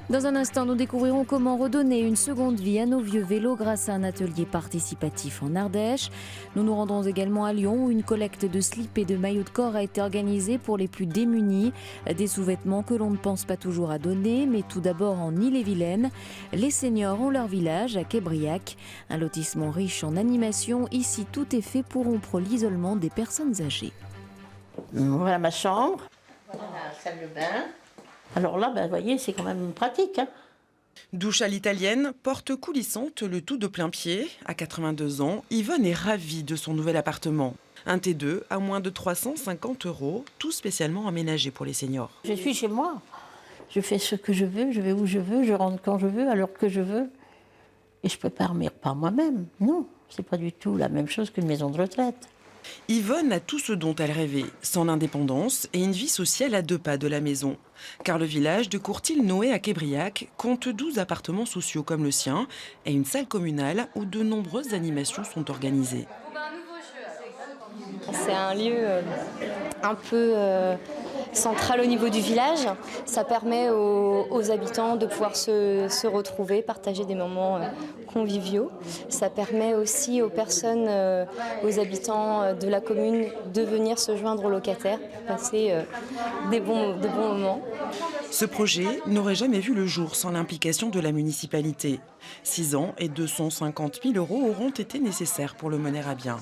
Dans un instant, nous découvrirons comment redonner une seconde vie à nos vieux vélos grâce à un atelier participatif en Ardèche. Nous nous rendrons également à Lyon où une collecte de slips et de maillots de corps a été organisée pour les plus démunis. Des sous-vêtements que l'on ne pense pas toujours à donner, mais tout d'abord en Ille-et-Vilaine. Les seniors ont leur village à Québriac, un lotissement riche en animation. Ici, tout est fait pour rompre l'isolement des personnes âgées. Voilà ma chambre, voilà la salle de bain. Alors là, vous voyez, c'est quand même pratique. Douche à l'italienne, porte coulissante, le tout de plein pied. À 82 ans, Yvonne est ravie de son nouvel appartement. Un T2 à moins de 350 €, tout spécialement aménagé pour les seniors. Je suis chez moi, je fais ce que je veux, je vais où je veux, je rentre quand je veux, à l'heure que je veux. Et je ne peux pas dormir par moi-même. Non, c'est pas du tout la même chose qu'une maison de retraite. Yvonne a tout ce dont elle rêvait, son indépendance et une vie sociale à 2 pas de la maison. Car le village de Courtil-Noé à Québriac compte 12 appartements sociaux comme le sien et une salle communale où de nombreuses animations sont organisées. C'est un lieu un peu central au niveau du village. Ça permet aux habitants de pouvoir se retrouver, partager des moments conviviaux. Ça permet aussi aux personnes, aux habitants de la commune de venir se joindre aux locataires pour passer de bons moments. Ce projet n'aurait jamais vu le jour sans l'implication de la municipalité. 6 ans et 250 000 € auront été nécessaires pour le mener à bien.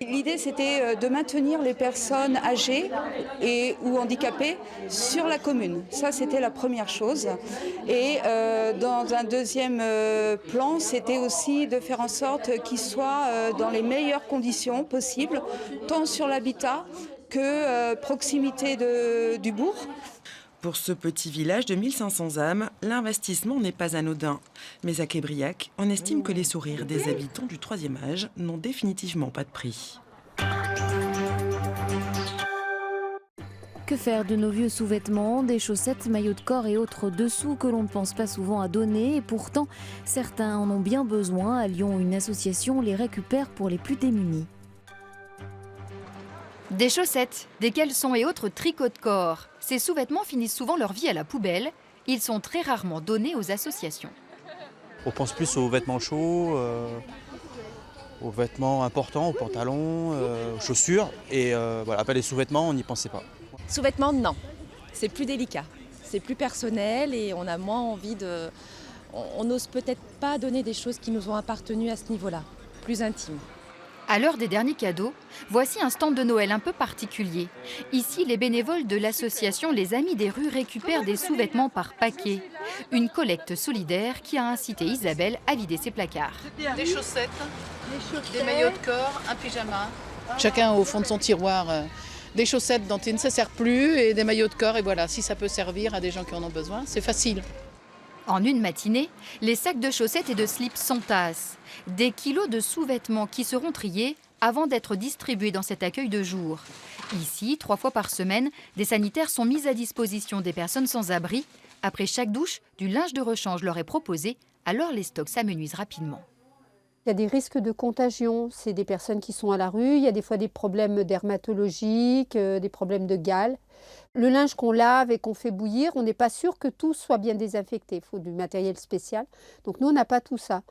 L'idée, c'était de maintenir les personnes âgées ou handicapées sur la commune. Ça, c'était la première chose. Et dans un deuxième plan, c'était aussi de faire en sorte qu'ils soient dans les meilleures conditions possibles, tant sur l'habitat que proximité du bourg. Pour ce petit village de 1500 âmes, l'investissement n'est pas anodin. Mais à Québriac, on estime que les sourires des habitants du 3e âge n'ont définitivement pas de prix. Que faire de nos vieux sous-vêtements, des chaussettes, maillots de corps et autres dessous que l'on ne pense pas souvent à donner? Et pourtant, certains en ont bien besoin. À Lyon, une association les récupère pour les plus démunis. Des chaussettes, des caleçons et autres tricots de corps. Ces sous-vêtements finissent souvent leur vie à la poubelle. Ils sont très rarement donnés aux associations. On pense plus aux vêtements chauds, aux vêtements importants, aux pantalons, aux chaussures. Et voilà, pas les sous-vêtements, on n'y pensait pas. Sous-vêtements, non. C'est plus délicat. C'est plus personnel et on a moins envie de... On n'ose peut-être pas donner des choses qui nous ont appartenu à ce niveau-là, plus intimes. À l'heure des derniers cadeaux, voici un stand de Noël un peu particulier. Ici, les bénévoles de l'association Les Amis des rues récupèrent des sous-vêtements par paquet. Une collecte solidaire qui a incité Isabelle à vider ses placards. Des chaussettes, des maillots de corps, un pyjama. Chacun au fond de son tiroir, des chaussettes dont il ne se sert plus et des maillots de corps. Et voilà, si ça peut servir à des gens qui en ont besoin, c'est facile. En une matinée, les sacs de chaussettes et de slips s'entassent. Des kilos de sous-vêtements qui seront triés avant d'être distribués dans cet accueil de jour. Ici, 3 fois par semaine, des sanitaires sont mis à disposition des personnes sans abri. Après chaque douche, du linge de rechange leur est proposé, alors les stocks s'amenuisent rapidement. Il y a des risques de contagion, c'est des personnes qui sont à la rue, il y a des fois des problèmes dermatologiques, des problèmes de gale. Le linge qu'on lave et qu'on fait bouillir, on n'est pas sûr que tout soit bien désinfecté, il faut du matériel spécial. Donc nous, on n'a pas tout ça.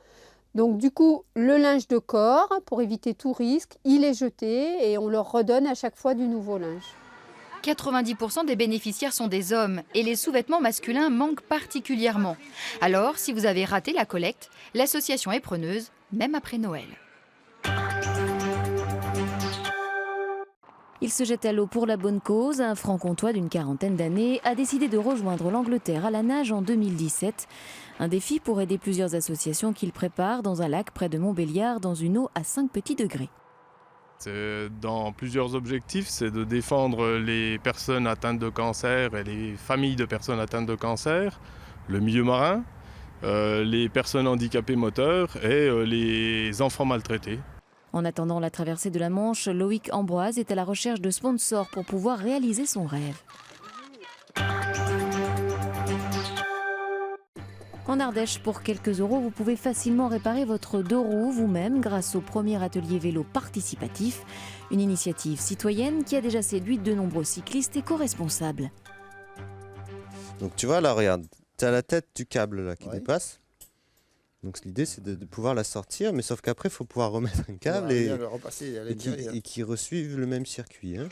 Donc du coup, le linge de corps, pour éviter tout risque, il est jeté et on leur redonne à chaque fois du nouveau linge. 90% des bénéficiaires sont des hommes et les sous-vêtements masculins manquent particulièrement. Alors, si vous avez raté la collecte, l'association est preneuse, même après Noël. Il se jette à l'eau pour la bonne cause. Un franc-comtois d'une quarantaine d'années a décidé de rejoindre l'Angleterre à la nage en 2017. Un défi pour aider plusieurs associations qu'il prépare dans un lac près de Montbéliard dans une eau à 5 petits degrés. C'est dans plusieurs objectifs, c'est de défendre les personnes atteintes de cancer et les familles de personnes atteintes de cancer, le milieu marin, les personnes handicapées moteurs et les enfants maltraités. En attendant la traversée de la Manche, Loïc Ambroise est à la recherche de sponsors pour pouvoir réaliser son rêve. En Ardèche, pour quelques euros, vous pouvez facilement réparer votre 2 roues vous-même grâce au premier atelier vélo participatif, une initiative citoyenne qui a déjà séduit de nombreux cyclistes éco-responsables. Donc tu vois là, regarde, Tu as la tête du câble là qui dépasse. Donc l'idée c'est de pouvoir la sortir, mais sauf qu'après il faut pouvoir remettre un câble et qui resuive le même circuit. Hein.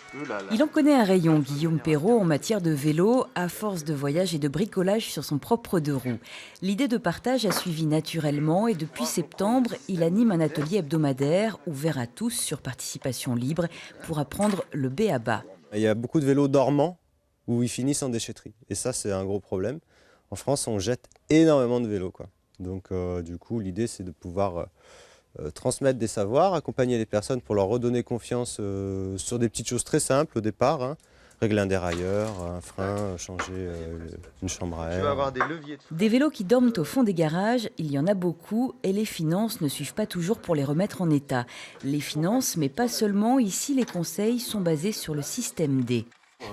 Il en connaît un rayon, Guillaume Perrault, en matière de vélo, à force de voyage et de bricolage sur son propre 2 roues. L'idée de partage a suivi naturellement et depuis septembre, il anime un atelier hebdomadaire ouvert à tous sur participation libre pour apprendre le b.a.-ba. Il y a beaucoup de vélos dormants où ils finissent en déchetterie. Et ça c'est un gros problème. En France on jette énormément de vélos, quoi. Donc du coup l'idée c'est de pouvoir transmettre des savoirs, accompagner les personnes pour leur redonner confiance sur des petites choses très simples au départ, hein. Régler un dérailleur, un frein, changer une chambre à air. Des vélos qui dorment au fond des garages, il y en a beaucoup et les finances ne suivent pas toujours pour les remettre en état. Les finances, mais pas seulement, ici les conseils sont basés sur le système D.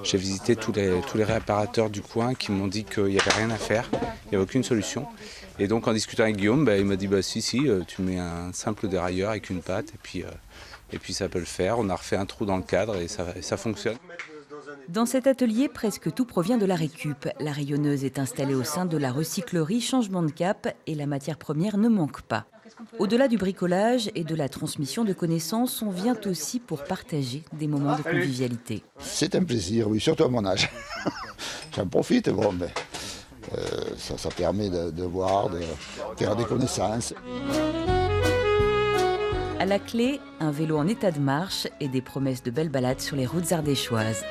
J'ai visité tous les réparateurs du coin qui m'ont dit qu'il n'y avait rien à faire, il n'y avait aucune solution. Et donc en discutant avec Guillaume, il m'a dit si, tu mets un simple dérailleur avec une patte et puis ça peut le faire. On a refait un trou dans le cadre et ça fonctionne. Dans cet atelier, presque tout provient de la récup. La rayonneuse est installée au sein de la recyclerie Changement de Cap et la matière première ne manque pas. Au-delà du bricolage et de la transmission de connaissances, on vient aussi pour partager des moments de convivialité. C'est un plaisir, oui, surtout à mon âge. J'en profite, bon, mais ça permet de voir, de faire des connaissances. À la clé, un vélo en état de marche et des promesses de belles balades sur les routes ardéchoises.